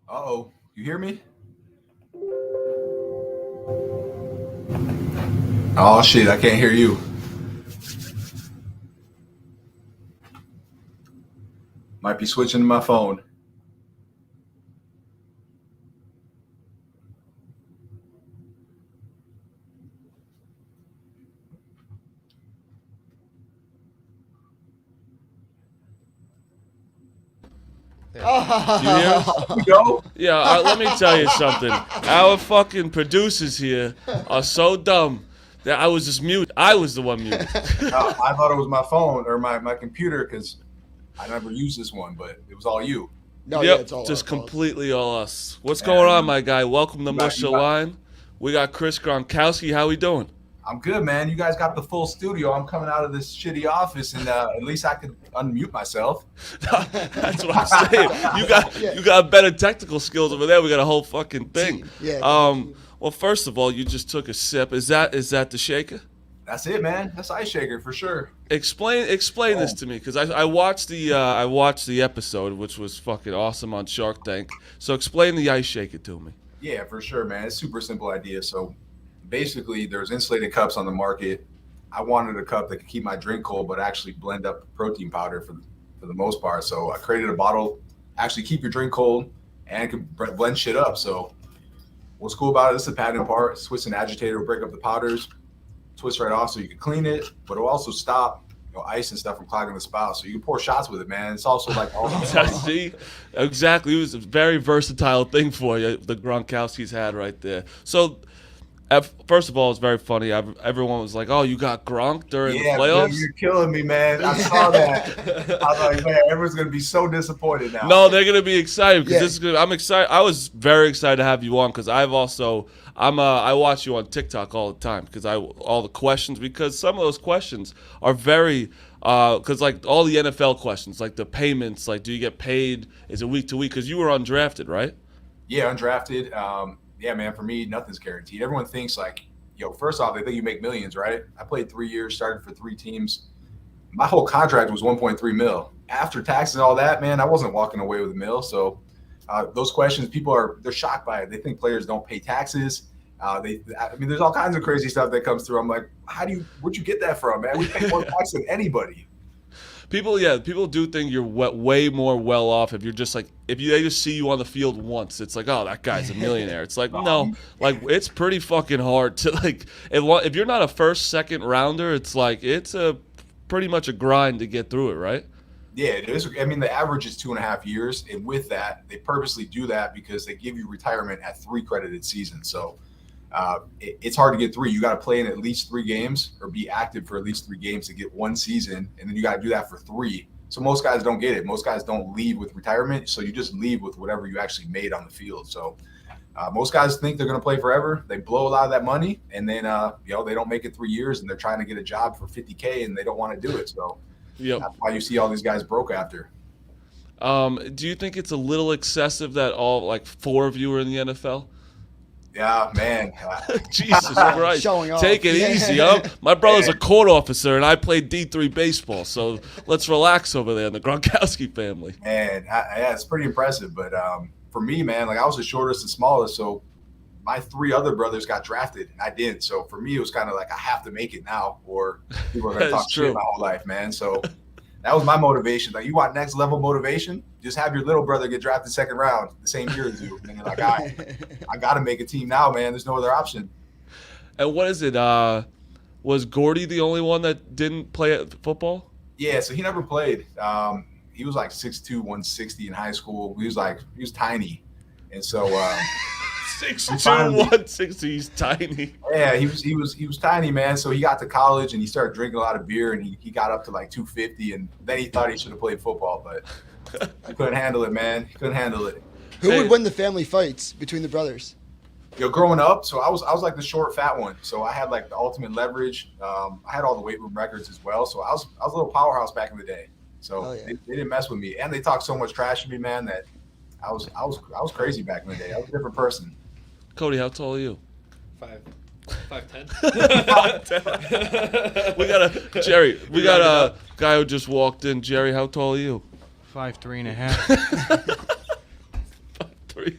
Uh-oh. You hear me? Oh, shit. I can't hear you. Might be switching to my phone. Do you hear us? Here we go. Yeah, let me tell you something. Our fucking producers here are so dumb that I was just mute. I was the one muted. I thought it was my phone or my computer because I never used this one, but it was all you. No, Yep, yeah, it's all just our fault. completely all us. What's Yeah, going on, you- my guy? Welcome to you got- Mush you the got- Line. We got Chris Gronkowski. How we doing? I'm good, man. You guys got the full studio. I'm coming out of this shitty office, and at least I could unmute myself. That's what I'm saying. You got better technical skills over there. We got a whole fucking thing. Yeah. Well, first of all, you just took a sip. Is that the shaker? That's it, man. That's Ice Shaker for sure. Explain this to me, because I watched the episode, which was fucking awesome on Shark Tank. So explain the ice shaker to me. Yeah, for sure, man. It's a super simple idea. So basically, there's insulated cups on the market. I wanted a cup that could keep my drink cold, but actually blend up protein powder for the most part. So I created a bottle, actually keep your drink cold, and can blend shit up. So what's cool about it is the patent part. Twist and agitator will break up the powders, twist right off so you can clean it, but it'll also stop ice and stuff from clogging the spout. So you can pour shots with it, man. It's also like all See, exactly. It was a very versatile thing for you. The Gronkowski's had right there. So. First of all, it's very funny. Everyone was like, "Oh, you got Gronk during the playoffs." Dude, you're killing me, man. I saw that. I was like, man, everyone's gonna be so disappointed now. No, they're gonna be excited because Yeah. this is good. I'm excited. I was very excited to have you on because I watch you on TikTok all the time because all the questions, because some of those questions are very because like all the NFL questions, like the payments, like do you get paid? Is it week to week? Because you were undrafted, right? Yeah, undrafted. Yeah, man, for me, nothing's guaranteed. Everyone thinks like, first off, they think you make millions, right? I played 3 years, started for 3 teams. My whole contract was 1.3 mil. After taxes and all that, man, I wasn't walking away with a mil. So those questions, they're shocked by it. They think players don't pay taxes. There's all kinds of crazy stuff that comes through. I'm like, where'd you get that from, man? We pay more tax than anybody. People do think you're way more well off if you're just like they just see you on the field once. It's like, oh, that guy's a millionaire. It's like no, like it's pretty fucking hard to like if you're not a first, second rounder, it's like it's a pretty much a grind to get through it, right? Yeah, it is. I mean, the average is 2.5 years, and with that, they purposely do that because they give you retirement at 3 credited seasons. So it's hard to get 3. You got to play in at least 3 games or be active for at least 3 games to get 1 season, and then you got to do that for 3. So most guys don't get it. Most guys don't leave with retirement, so you just leave with whatever you actually made on the field. So most guys think they're going to play forever. They blow a lot of that money, and then they don't make it 3 years, and they're trying to get a job for $50K, and they don't want to do it. So Yep. that's why you see all these guys broke after. Do you think it's a little excessive that all like 4 of you are in the NFL? Yeah, man. Jesus Christ. Showing off. Take it Yeah. easy, huh? My brother's a court officer, and I played D3 baseball, so let's relax over there in the Gronkowski family. Man, yeah, it's pretty impressive. But for me, man, like I was the shortest and smallest, so my 3 other brothers got drafted, and I didn't. So for me, it was kind of like I have to make it now, or people are going to That's talk true. shit my whole life, man. So that was my motivation. Like, you want next level motivation? Just have your little brother get drafted 2nd round the same year as you, and you're like, all right, I got to make a team now, man. There's no other option. And what is it? Was Gordy the only one that didn't play at football? Yeah, so he never played. He was like 6'2", 160 in high school. He was tiny, and so 6'2", 160. He's tiny. yeah, he was tiny, man. So he got to college and he started drinking a lot of beer, and he got up to like 250, and then he thought he should have played football, but he couldn't handle it, man. He couldn't handle it. Who would win the family fights between the brothers? Growing up, so I was like the short, fat one. So I had like the ultimate leverage. I had all the weight room records as well. So I was a little powerhouse back in the day. So they didn't mess with me, and they talked so much trash to me, man, that I was crazy back in the day. I was a different person. Cody, how tall are you? 5'10". We got a guy who just walked in. Jerry, how tall are you? 5'3.5". 3.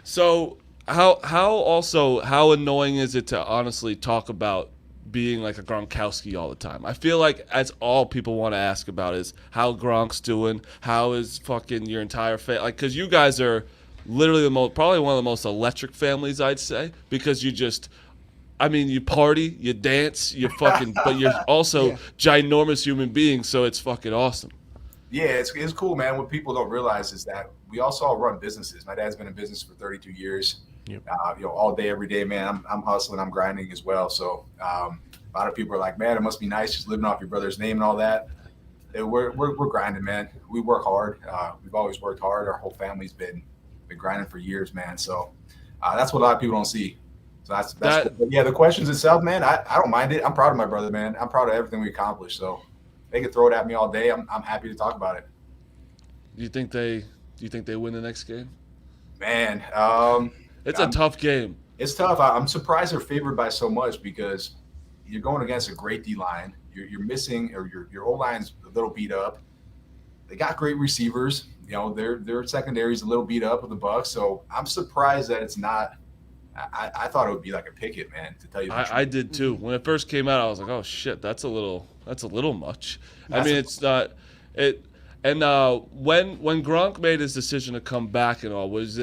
So how annoying is it to honestly talk about being like a Gronkowski all the time? I feel like that's all people want to ask about is how Gronk's doing, how is fucking your entire family, like, because you guys are literally probably one of the most electric families, I'd say, because you party, you dance, you fucking, but you're also ginormous human beings, so it's fucking awesome. Yeah, it's cool, man. What people don't realize is that we also all run businesses. My dad's been in business for 32 years. Yep. All day, every day, man. I'm hustling, I'm grinding as well. So a lot of people are like, man, it must be nice just living off your brother's name and all that. We're grinding, man. We work hard. We've always worked hard. Our whole family's been grinding for years, man. So that's what a lot of people don't see. So that's cool. But yeah, the questions itself, man, I don't mind it. I'm proud of my brother, man. I'm proud of everything we accomplished. So they can throw it at me all day. I'm happy to talk about it. Do you think they win the next game? Man, it's a tough game. It's tough. I'm surprised they're favored by so much because you're going against a great D line. You're missing, or your O line's a little beat up. They got great receivers. Their secondary's a little beat up with the Bucs. So I'm surprised that it's not. I thought it would be like a Pickett, man. To tell you the truth. I did too. When it first came out, I was like, oh shit, that's a little much. It's not it. And when Gronk made his decision to come back and all, was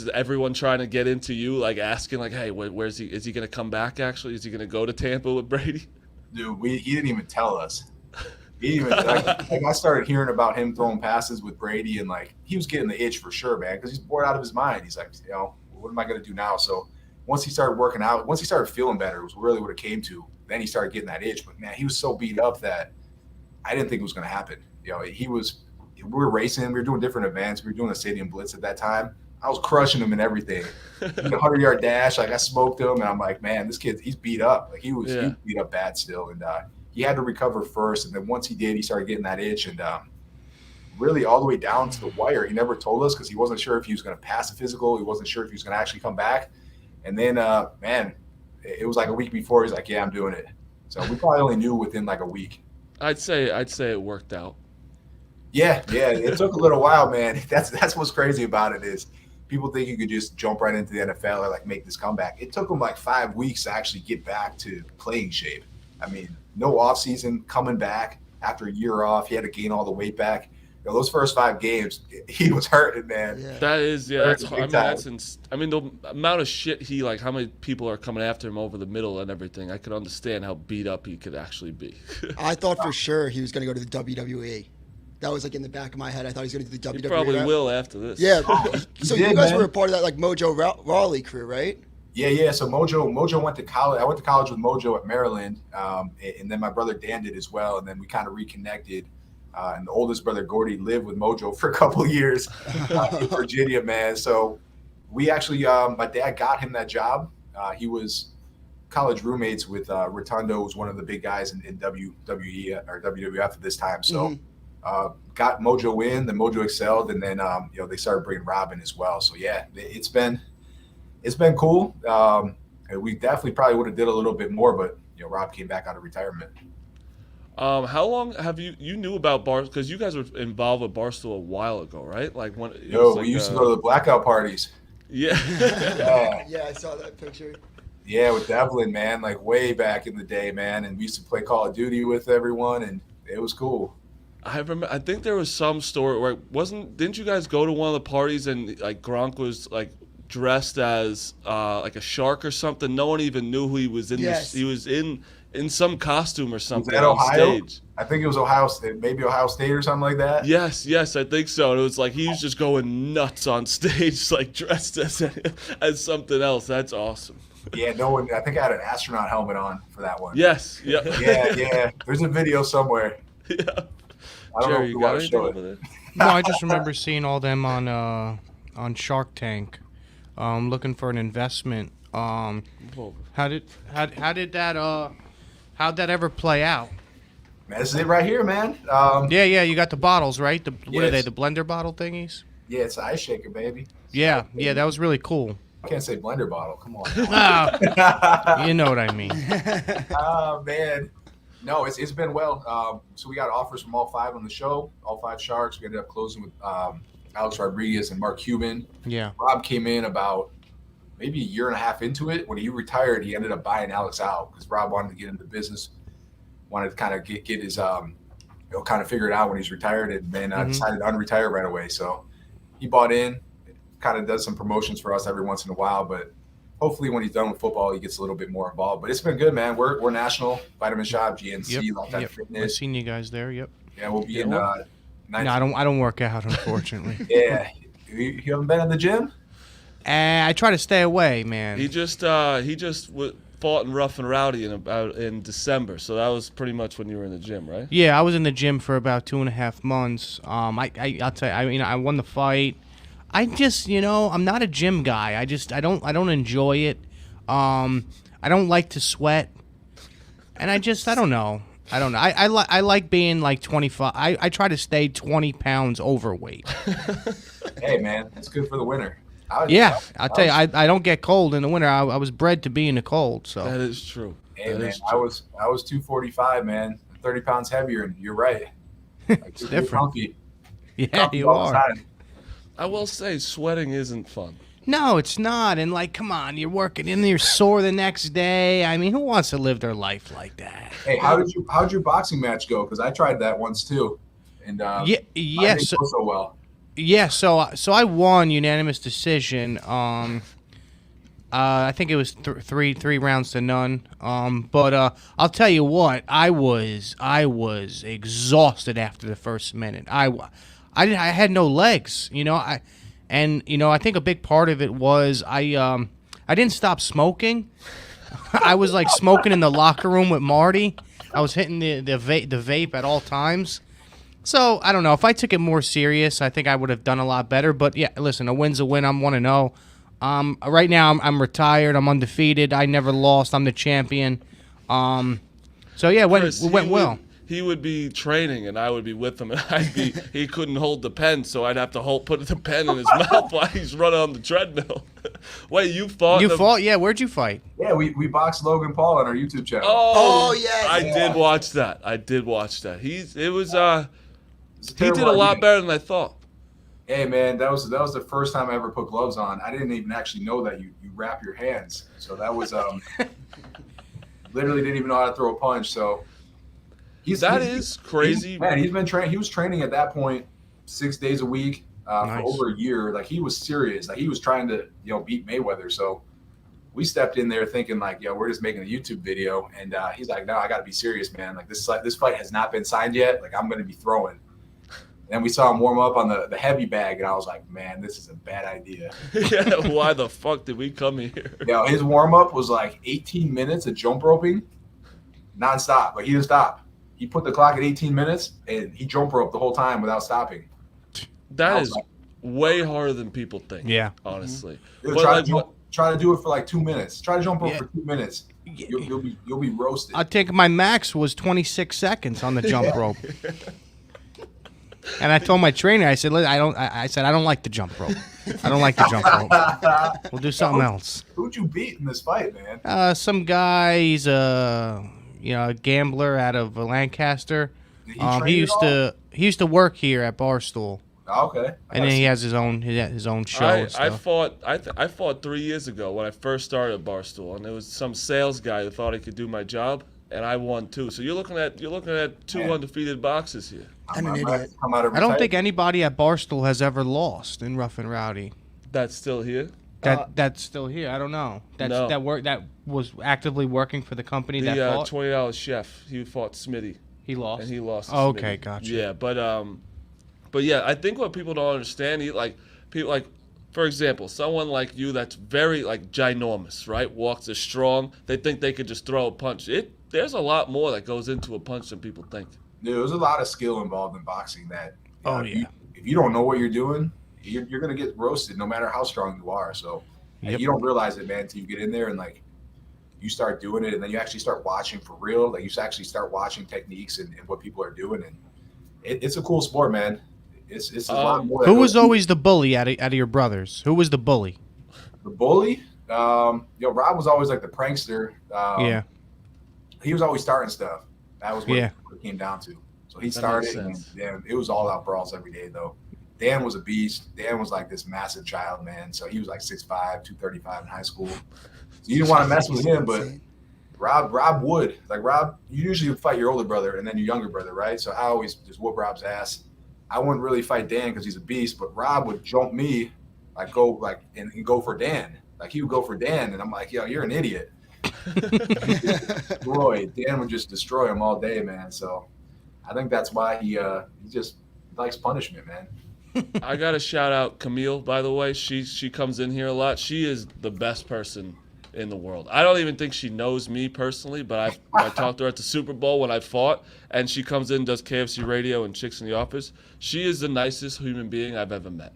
everyone trying to get into you, like asking, like, hey, where's he? Is he going to come back? Actually, is he going to go to Tampa with Brady? Dude, he didn't even tell us. He even I started hearing about him throwing passes with Brady, and like he was getting the itch for sure, man, because he's bored out of his mind. He's like, what am I going to do now? So once he started working out, once he started feeling better, it was really what it came to. Then he started getting that itch. But man, he was so beat up that I didn't think it was going to happen. We were racing, we were doing different events, we were doing a stadium blitz at that time. I was crushing him and everything. The 100-yard dash, like I smoked him, and I'm like, man, this kid, he's beat up. Like he was beat up bad still, and he had to recover first. And then once he did, he started getting that itch, and really all the way down to the wire. He never told us because he wasn't sure if he was going to pass the physical. He wasn't sure if he was going to actually come back. And then, man, it was like a week before. He's like, yeah, I'm doing it. So we probably only knew within like a week. I'd say it worked out. Yeah, it took a little while, man. That's what's crazy about it is people think you could just jump right into the NFL or like make this comeback. It took him like 5 weeks to actually get back to playing shape. I mean, no off season, coming back after a year off. He had to gain all the weight back. Those first 5 games, he was hurting, man. Yeah. That is, that's hard. The amount of shit how many people are coming after him over the middle and everything. I could understand how beat up he could actually be. I thought for sure he was going to go to the WWE. That was like in the back of my head. I thought he was going to do the WWE. He probably will after this. Yeah. So you guys were a part of that like Mojo Rawley crew, right? Yeah. So Mojo went to college. I went to college with Mojo at Maryland, and then my brother Dan did as well. And then we kind of reconnected. And the oldest brother Gordy lived with Mojo for a couple of years in Virginia, man. So we actually, my dad got him that job. He was college roommates with Rotundo, who's one of the big guys in WWE or WWF at this time. So got Mojo in, then Mojo excelled, and then they started bringing Robin as well. So yeah, it's been cool. We definitely probably would have did a little bit more, but Rob came back out of retirement. How long have you knew about Barstool? Because you guys were involved with Barstool a while ago, right? Like when we used to go to the blackout parties. Yeah. Yeah, I saw that picture. Yeah, with Devlin, man, like way back in the day, man, and we used to play Call of Duty with everyone, and it was cool. I remember. I think there was some story where didn't you guys go to one of the parties and like Gronk was like dressed as like a shark or something? No one even knew who he was in. Yes. He was in some costume or something on Ohio? Stage. I think it was Ohio State, maybe Ohio State or something like that. Yes, I think so. And it was like he was just going nuts on stage, like dressed as something else. That's awesome. Yeah, no one. I think I had an astronaut helmet on for that one. Yes. Yeah. Yeah. There's a video somewhere. Yeah. I don't know if you you got want to show anything it. over there? No, I just remember seeing all them on Shark Tank, looking for an investment. How'd that ever play out? Man, this is it right here, man. Yeah, you got the bottles, right? What are they, Yes. the blender bottle thingies? Yeah, it's an ice shaker, baby. Yeah, that was really cool. I can't say blender bottle. Come on. You know what I mean. Oh, man. No, it's been well. So we got offers from all 5 on the show, all 5 sharks. We ended up closing with Alex Rodriguez and Mark Cuban. Yeah. Rob came in about maybe a year and a half into it. When he retired, he ended up buying Alex out because Rob wanted to get into the business, wanted to kind of get his kind of figure it out when he's retired, and then decided to unretire right away. So he bought in, kind of does some promotions for us every once in a while, but hopefully when he's done with football, he gets a little bit more involved. But it's been good, man. We're national, Vitamin Shop, GNC, Lifetime I've Fitness. seen you guys there. Yep. Yeah, we'll be in. No, I don't work out, unfortunately. Yeah, you haven't been in the gym? I try to stay away, man. He just fought in Rough and Rowdy in December, so that was pretty much when you were in the gym, right? Yeah, I was in the gym for about 2.5 months. I'll tell you, I mean, I won the fight. I just, I'm not a gym guy. I don't enjoy it. I don't like to sweat, and I don't know. I like being like 25. I try to stay 20 pounds overweight. Hey, man, it's good for the winter. I'll tell you, I don't get cold in the winter. I was bred to be in the cold, so. That is true. Hey, man, I was 245, man, 30 pounds heavier, and you're right. Like, It's different. Comfy. Yeah, Comfy you all the are. time. I will say, sweating isn't fun. No, it's not. And like, come on, you're working and you're sore the next day. I mean, who wants to live their life like that? Hey, how'd your boxing match go? Because I tried that once too, and I didn't go so well. Yeah, so I won unanimous decision. I think it was three rounds to none. But I'll tell you what, I was exhausted after the first minute. I had no legs, I think a big part of it was I didn't stop smoking. I was like smoking in the locker room with Marty. I was hitting the vape at all times. So I don't know. If I took it more serious, I think I would have done a lot better. But yeah, listen, a win's a win. I'm 1-0. Right now I'm retired. I'm undefeated. I never lost. I'm the champion. So yeah, it went well. He would be training, and I would be with him, and he couldn't hold the pen, so I'd have to put the pen in his mouth while he's running on the treadmill. Wait, you fought? You fought? Yeah, where'd you fight? Yeah, we boxed Logan Paul on our YouTube channel. Oh yes. I did watch that. He did a lot better than I thought. Hey, man, that was the first time I ever put gloves on. I didn't even actually know that you wrap your hands. So that was literally didn't even know how to throw a punch. So He's crazy. Man, he's been training. He was training at that point 6 days a week for over a year. Like, he was serious. Like, he was trying to beat Mayweather. So we stepped in there thinking like, we're just making a YouTube video. And he's like, no, I got to be serious, man. Like, this fight has not been signed yet. Like, I'm going to be throwing. And we saw him warm up on the heavy bag, and I was like, man, this is a bad idea. Yeah, why the fuck did we come here? His warm up was like 18 minutes of jump roping, nonstop. Like, he didn't stop. He put the clock at 18 minutes, and he jump roped the whole time without stopping. That is way harder than people think. Yeah, honestly. Try to do it for like 2 minutes. Try to jump rope for 2 minutes. You'll be roasted. I think my max was 26 seconds on the jump rope. And I told my trainer, I said, I don't like the jump rope. I don't like the jump rope. We'll do something else. Who'd you beat in this fight, man? Some guy. He's a gambler out of Lancaster. He used to work here at Barstool. Oh, okay. And then he has his own show. I fought 3 years ago when I first started at Barstool, and there was some sales guy that thought he could do my job, and I won too. So you're looking at two undefeated boxes here. I'm an idiot. I don't think anybody at Barstool has ever lost in Rough and Rowdy. That's still here. That's still here. I don't know. That was actively working for the company that fought. The $20 chef. He fought Smitty. He lost. And he lost. To okay, Smitty. gotcha. Yeah, but yeah, I think what people don't understand, for example, someone like you that's very ginormous, right? Walks as strong. They think they could just throw a punch. There's a lot more that goes into a punch than people think. Dude, there's a lot of skill involved in boxing that. Yeah. If you don't know what you're doing, you're gonna get roasted no matter how strong you are. So you don't realize it, man, until you get in there and you start doing it, and then you actually start watching for real. Like, you actually start watching techniques and what people are doing, and it's a cool sport, man. It's a lot more. Who was always the bully out of your brothers? Who was the bully? The bully? Rob was always like the prankster. Yeah. He was always starting stuff. That was what it came down to. So he started, and it was all out brawls every day, though. Dan was a beast. Dan was like this massive child, man. So he was like 6'5", 235 in high school. So you didn't want to mess with him, but Rob would. Like Rob, you usually fight your older brother and then your younger brother, right? So I always just whoop Rob's ass. I wouldn't really fight Dan because he's a beast, but Rob would jump me, and go for Dan. Like he would go for Dan, and I'm like, yo, you're an idiot. Dan would just destroy him all day, man. So I think that's why he just likes punishment, man. I gotta shout out Camille, by the way. She comes in here a lot. She is the best person in the world. I don't even think she knows me personally, but I talked to her at the Super Bowl when I fought, and she comes in, does KFC radio and Chicks in the Office. She is the nicest human being I've ever met.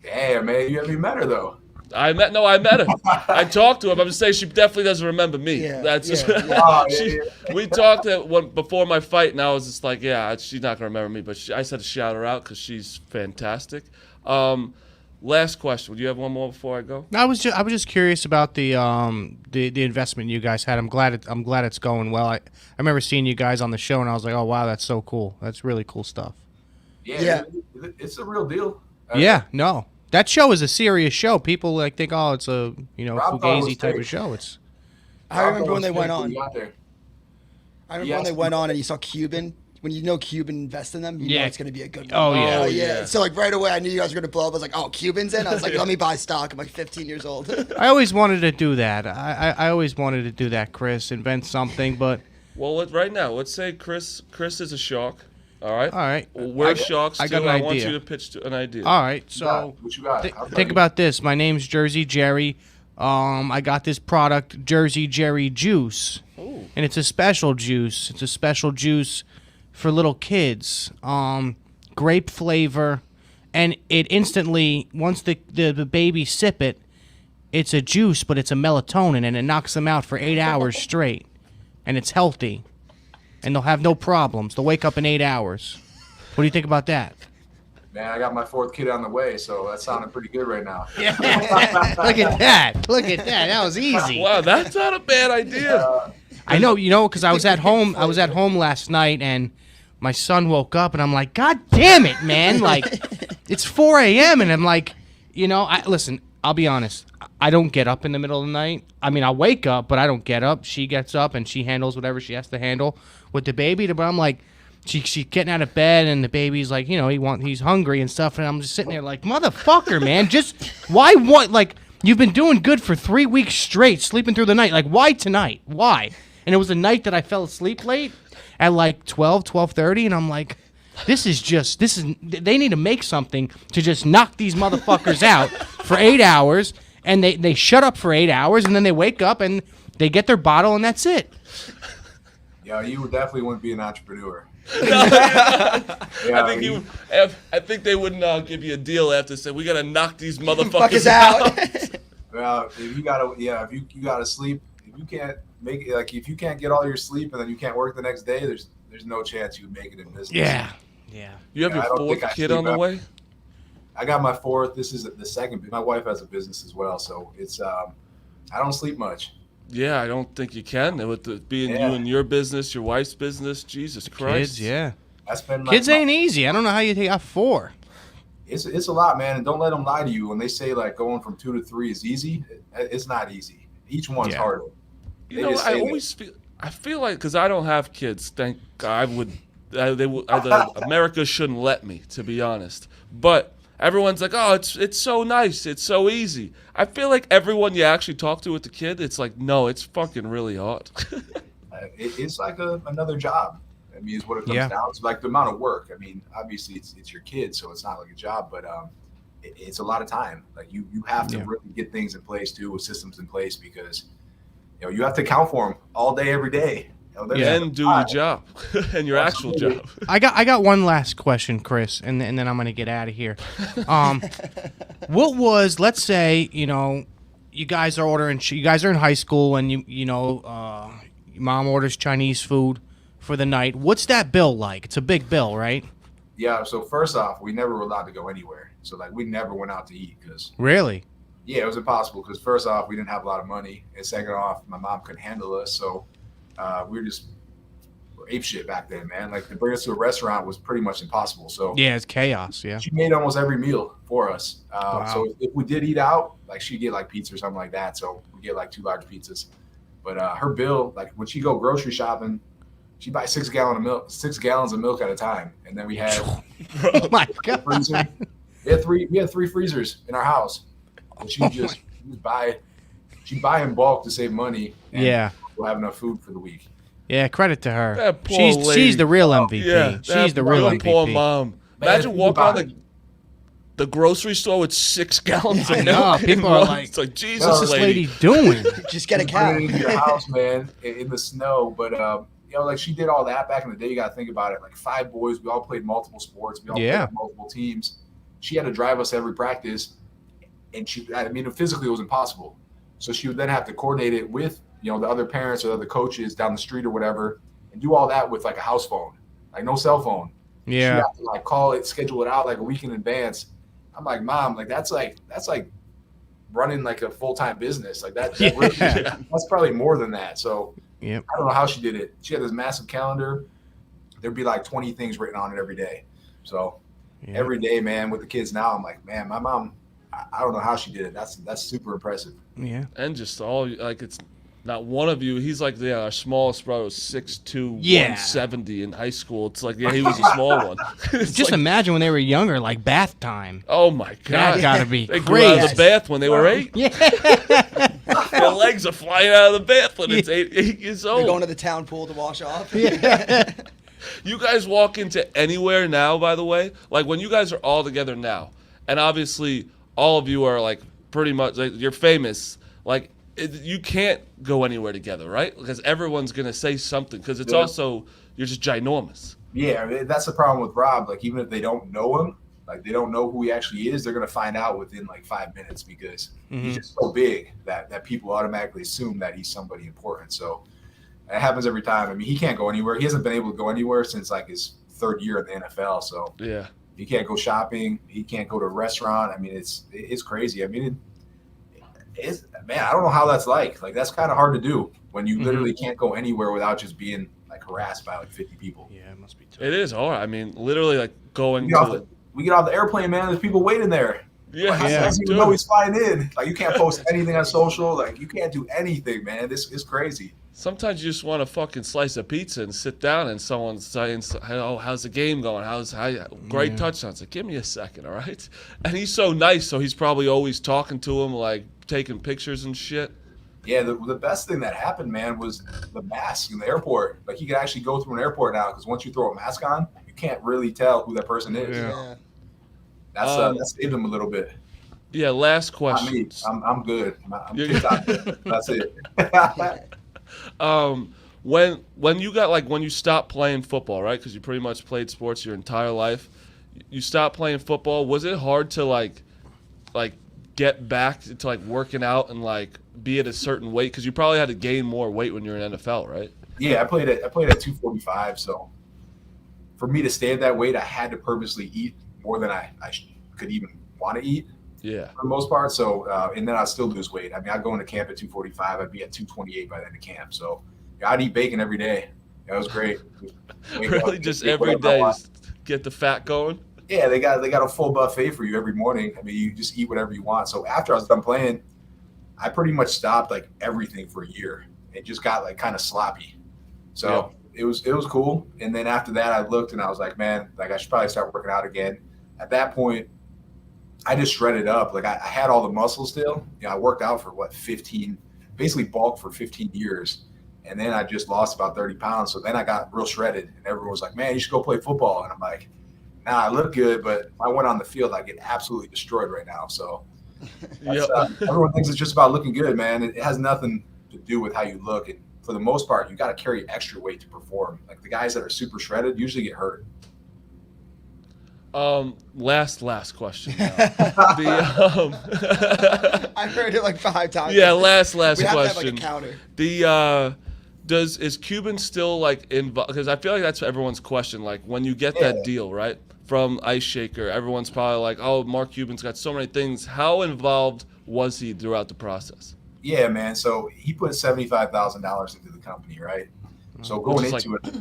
Damn, man, you haven't met her though. I met her. I talked to her. But I'm just saying she definitely doesn't remember me. Yeah, That's just yeah. We talked before my fight, and I was just like, yeah, she's not gonna remember me. But I said to shout her out because she's fantastic. Last question. Do you have one more before I go? I was just curious about the investment you guys had. I'm glad it's going well. I remember seeing you guys on the show, and I was like, oh wow, that's so cool. That's really cool stuff. Yeah. It's a real deal. Yeah, no. That show is a serious show. People think, oh, it's a Rob thought it was fugazi type fake. of show. It's. I remember when they went on. I And you saw Cuban. When you know Cuban invest in them, you know it's going to be a good one. Oh, yeah. Oh, yeah. So, like, right away, I knew you guys were going to blow up. I was like, oh, Cuban's in? I was like, let me buy stock. I'm like 15 years old. I always wanted to do that. I always wanted to do that, Chris. Invent something, but. Well, right now, let's say Chris is a shark. All right. All right. We're sharks too. I got an I want idea. you to pitch an idea. All right. So what you got? think about this. My name's Jersey Jerry. I got this product, Jersey Jerry Juice, Ooh. and it's a special juice. It's a special juice for little kids. Grape flavor, and it instantly, once the baby sip it, it's a juice, but it's a melatonin, and it knocks them out for 8 hours straight, and it's healthy, and they'll have no problems. They'll wake up in 8 hours. What do you think about that? Man, I got my fourth kid on the way, so that sounded pretty good right now. Look at that. Look at that. That was easy. Wow, that's not a bad idea. I know, because I was at home. I was at home last night, and my son woke up, and I'm like, God damn it, man! Like, it's 4 a.m., and I'm like, listen. I'll be honest. I don't get up in the middle of the night. I mean, I'll wake up, but I don't get up. She gets up, and she handles whatever she has to handle with the baby. But I'm like, she's getting out of bed, and the baby's like, he's hungry and stuff, and I'm just sitting there like, motherfucker, man, you've been doing good for 3 weeks straight, sleeping through the night. Like, why tonight? Why? And it was a night that I fell asleep late at like 12:30, and I'm like, they need to make something to just knock these motherfuckers out for 8 hours, and they shut up for 8 hours, and then they wake up and they get their bottle, and that's it. Yeah, you definitely wouldn't be an entrepreneur. I think they wouldn't give you a deal after saying we gotta knock these motherfuckers out. Well, if you gotta sleep, if you can't make it, like if you can't get all your sleep and then you can't work the next day, there's no chance you would make it in business. Yeah. You have your fourth kid on the way? I got my fourth. This is the second. My wife has a business as well, so it's I don't sleep much. Yeah, I don't think you can. With being you and your business, your wife's business, Jesus Christ. Kids, yeah. I spend Kids ain't easy. I don't know how you take out 4. It's a lot, man, and don't let them lie to you when they say like going from 2 to 3 is easy. It's not easy. Each one's harder. I feel like because I don't have kids, thank God, America shouldn't let me, to be honest. But everyone's like, oh, it's so nice, it's so easy. I feel like everyone you actually talk to with the kid, it's like, no, it's fucking really hard. It's like another job. I mean, is what it comes down to. Like the amount of work. I mean, obviously it's your kid, so it's not like a job, but it's a lot of time. Like you have to really get things in place too, with systems in place, because you have to account for them all day, every day. And do your job and your actual job. I got one last question, Chris, and then I'm gonna get out of here. Let's say you guys are in high school, and your mom orders Chinese food for the night. What's that bill like? It's a big bill, right? Yeah. So first off, we never were allowed to go anywhere. So like we never went out to eat because really. Yeah, it was impossible because first off, we didn't have a lot of money, and second off, my mom couldn't handle us, so we were just were ape shit back then, man. Like to bring us to a restaurant was pretty much impossible. So Yeah, it's chaos. Yeah. she made almost every meal for us. Wow. So if we did eat out, like she'd get like pizza or something like that. So we get like 2 large pizzas. But her bill, like when she go grocery shopping, she buy 6 gallons of milk at a time. And then we had Oh my a god. freezer. We had 3 freezers in our house. And she'd buy in bulk to save money. And Yeah. we'll have enough food for the week. Yeah, credit to her. That poor She's lady. the real MVP. Yeah, She's the real poor MVP. mom. Man, Imagine think walking about on the grocery store with 6 gallons I of know, milk. people in are one. like, it's like Jesus, What's this lady. lady doing? Just get a Bring cow. it into your house, man, in the snow. But like she did all that back in the day. You got to think about it. Like 5 boys, we all played multiple sports. We all played on multiple teams. She had to drive us every practice, and physically it was impossible. So she would then have to coordinate it with the other parents or the other coaches down the street or whatever, and do all that with like a house phone, like no cell phone. She Yeah. have to like call it, schedule it out like a week in advance. I'm like, Mom, like that's like running like a full-time business. Like that really, that's probably more than that. So Yep. I don't know how she did it. She had this massive calendar. There'd be like 20 things written on it every day. So Yeah. every day, man, with the kids now, I'm like, man, my mom, I don't know how she did it. That's super impressive. Yeah. And just all like it's not one of you. He's like our smallest brother was 6'2", Yeah. 170 in high school. It's like he was a small one. It's Just like, imagine when they were younger, like bath time. oh my god, That gotta be they grew out of crazy. the bath when they were 8. Yeah. Their legs are flying out of the bath when it's 8 years They're old. going to the town pool to wash off. You guys walk into anywhere now, by the way, like when you guys are all together now, and obviously all of you are like pretty much like you're famous, like you can't go anywhere together, right? Because everyone's gonna say something. Because it's Yeah. also you're just ginormous. Yeah, that's the problem with Rob. Like even if they don't know him, like they don't know who he actually is, they're gonna find out within like 5 minutes because he's just so big that people automatically assume that he's somebody important. So it happens every time. I mean, he can't go anywhere. He hasn't been able to go anywhere since like his 3rd year in the NFL. So Yeah. he can't go shopping. He can't go to a restaurant. I mean, it's crazy. I mean, man, I don't know how that's like. Like that's kind of hard to do when you literally can't go anywhere without just being like harassed by like 50 people. Yeah, it must be tough. It is hard. I mean, literally like going We get, to we get off the airplane, man. There's people waiting there. yeah, Like, Yeah. I don't even know he's flying in. Like you can't post anything on social. Like you can't do anything, man. This is crazy. Sometimes you just want a fucking slice of pizza and sit down and someone's saying, "Oh, how's the game going? Great touchdowns?" Like, give me a second, all right? And he's so nice, so he's probably always talking to him, like taking pictures and shit. Yeah, the best thing that happened, man, was the mask in the airport. Like you can actually go through an airport now because once you throw a mask on, you can't really tell who that person is. Yeah. That saved him a little bit. Yeah, last Not question. me. I'm good. I'm You're good. That's it. When you stopped playing football, right? Because you pretty much played sports your entire life. You stopped playing football. Was it hard to like get back to like working out and like be at a certain weight? Because you probably had to gain more weight when you're in NFL, right? Yeah, I played at 245. So for me to stay at that weight, I had to purposely eat more than I could even want to eat Yeah. for the most part. So and then I'd still lose weight. I mean, I'd go into camp at 245. I'd be at 228 by the end of camp. So I'd eat bacon every day. That was great. Really, just every day, just get the fat going. Yeah, they got a full buffet for you every morning. I mean, you just eat whatever you want. So after I was done playing, I pretty much stopped like everything for a year. It just got like kind of sloppy. So it was cool. And then after that, I looked and I was like, man, like I should probably start working out again. At that point, I just shredded up. Like I had all the muscle still. I worked out for basically bulked for 15 years. And then I just lost about 30 pounds. So then I got real shredded and everyone was like, man, you should go play football. And I'm like, nah, I look good, but if I went on the field, I get absolutely destroyed right now. So everyone thinks it's just about looking good, man. It has nothing to do with how you look. And for the most part, you got to carry extra weight to perform. Like the guys that are super shredded usually get hurt. Last question. Now. I've heard it like 5 times. Yeah, last we have question. to have like a counter. Is Cuban still like involved? Because I feel like that's everyone's question. Like when you get that deal, right, from Ice Shaker, everyone's probably like, "Oh, Mark Cuban's got so many things." How involved was he throughout the process? Yeah, man. So he put $75,000 into the company, right? So going into it,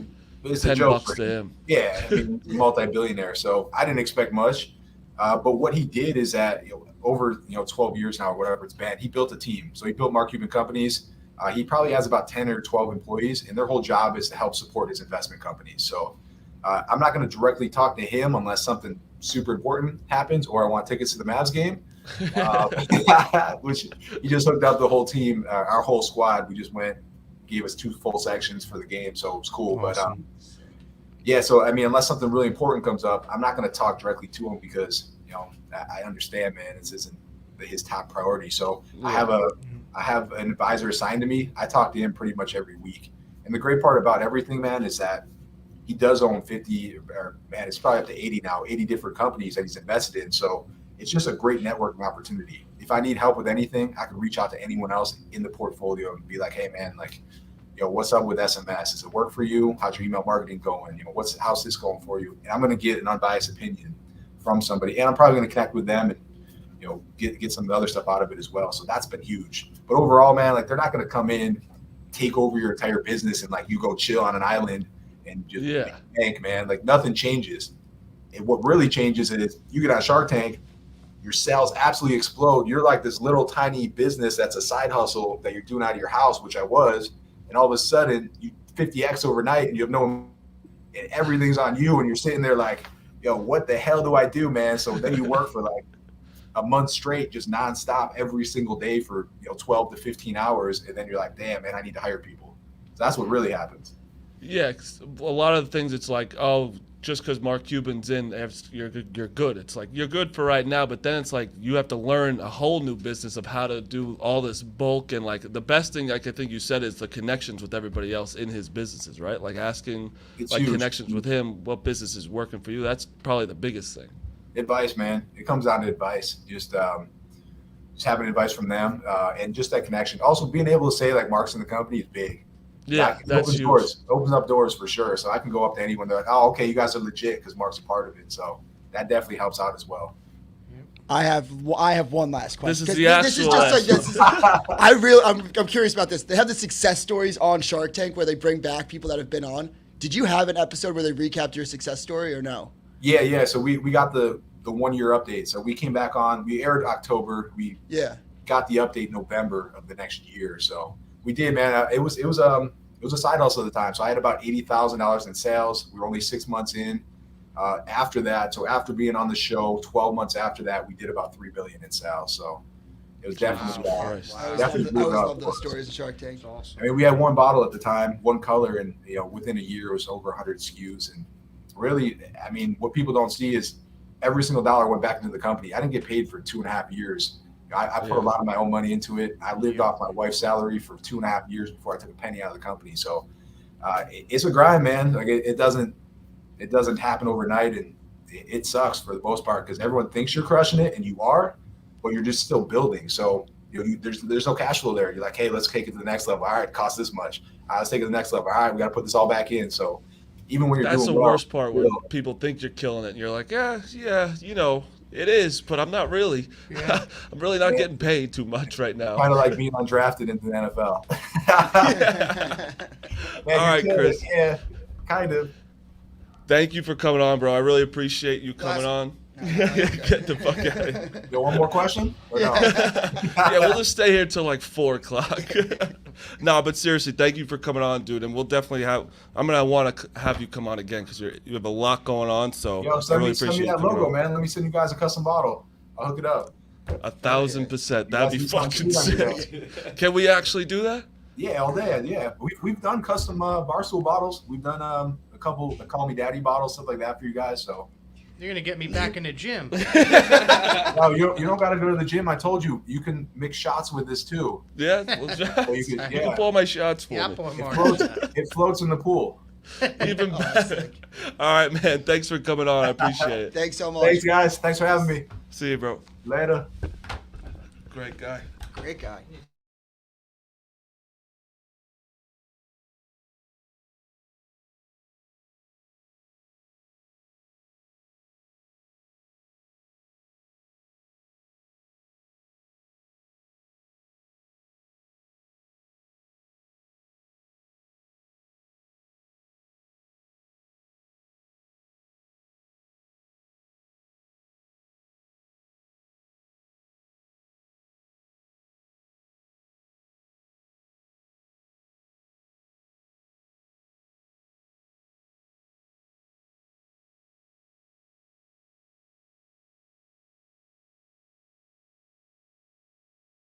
It's a $10 joke to him. Yeah, I mean, he's a multi-billionaire. So I didn't expect much. But what he did is that over 12 years now, or whatever it's been, he built a team. So he built Mark Cuban companies. He probably has about 10 or 12 employees, and their whole job is to help support his investment companies. So I'm not going to directly talk to him unless something super important happens or I want tickets to the Mavs game, which he just hooked up the whole team, our whole squad. We just went, gave us 2 full sections for the game, so it was cool. Awesome. But yeah, so I mean, unless something really important comes up, I'm not going to talk directly to him because I understand, man, this isn't his top priority. So I have an advisor assigned to me. I talk to him pretty much every week. And the great part about everything, man, is that he does own 50, or man, it's probably up to 80 now, 80 different companies that he's invested in. So it's just a great networking opportunity. If I need help with anything, I can reach out to anyone else in the portfolio and be like, hey, man, like, what's up with SMS? Does it work for you? How's your email marketing going? How's this going for you? And I'm going to get an unbiased opinion from somebody, and I'm probably going to connect with them and get some of the other stuff out of it as well. So that's been huge. But overall, man, like, they're not going to come in, take over your entire business, and like you go chill on an island and just bank, man. Like, nothing changes. And what really changes is you get on Shark Tank, your sales absolutely explode. You're like this little tiny business that's a side hustle that you're doing out of your house, which I was. And all of a sudden, you 50x overnight, and you have and everything's on you, and you're sitting there like, what the hell do I do, man? So then you work for like a month straight, just nonstop every single day for 12 to 15 hours, and then you're like, damn, man, I need to hire people. So that's what really happens. Yeah, a lot of the things, it's like, oh, just because Mark Cuban's in, you're good. It's like, you're good for right now, but then it's like you have to learn a whole new business of how to do all this bulk. And like the best thing, like I think you said, is the connections with everybody else in his businesses, right? Like asking connections with him, what business is working for you. That's probably the biggest thing. Advice, man. It comes down to advice. Just having advice from them, and just that connection. Also, being able to say like Mark's in the company is big. Yeah, that's huge. Opens up doors for sure. So I can go up to anyone. They're like, oh, okay, you guys are legit because Mark's a part of it. So that definitely helps out as well. I have one last question. This is the actual I'm curious about this. They have the success stories on Shark Tank where they bring back people that have been on. Did you have an episode where they recapped your success story or no? Yeah. So we got the 1 year update. So we came back on. We aired October. We got the update November of the next year. So we did, man. It was a side hustle at the time. So I had about $80,000 in sales. We were only 6 months in. After that, so after being on the show, 12 months after that, we did about $3 billion in sales. So it was definitely I always love those stories of Shark Tank. Awesome. I mean, we had one bottle at the time, one color, and within a year it was over 100 SKUs. And really, I mean, what people don't see is every single dollar went back into the company. I didn't get paid for 2.5 years. I put a lot of my own money into it. I lived off my wife's salary for 2.5 years before I took a penny out of the company. So it's a grind, man. Like it doesn't happen overnight, and it sucks for the most part because everyone thinks you're crushing it, and you are, but you're just still building. So there's no cash flow there. You're like, hey, let's take it to the next level. All right, it costs this much. Let's take it to the next level. All right, we got to put this all back in. So even when you're That's doing the well, worst part when people think you're killing it, and you're like, yeah, it is, but I'm not really. Yeah. I'm really not getting paid too much right now. kind of like being undrafted into the NFL. Man, all right, Chris. Yeah, kind of. Thank you for coming on, bro. I really appreciate you coming on. Get the fuck out of here. You one more question? Or no? Yeah, we'll just stay here till like 4:00. No, but seriously, thank you for coming on, dude. And we'll definitely I'm gonna want to have you come on again because you have a lot going on. So Yo, I send really me appreciate that you coming logo, on. man. Let me send you guys a custom bottle. I'll hook it up. 1,000%. That'd be You guys fucking do something sick. Can we actually do that? Yeah, all day. Yeah, we've done custom Barstool bottles. We've done a couple Call Me Daddy bottles, stuff like that for you guys. So You're gonna get me back in the gym. no, you don't got to go to the gym. I told you can mix shots with this too. Yeah, you can pull my shots for Yeah, me. pour more. It floats in the pool. Even better. All right, man. Thanks for coming on. I appreciate it. Thanks so much. Thanks, guys. Thanks for having me. See you, bro. Later. Great guy. Great guy.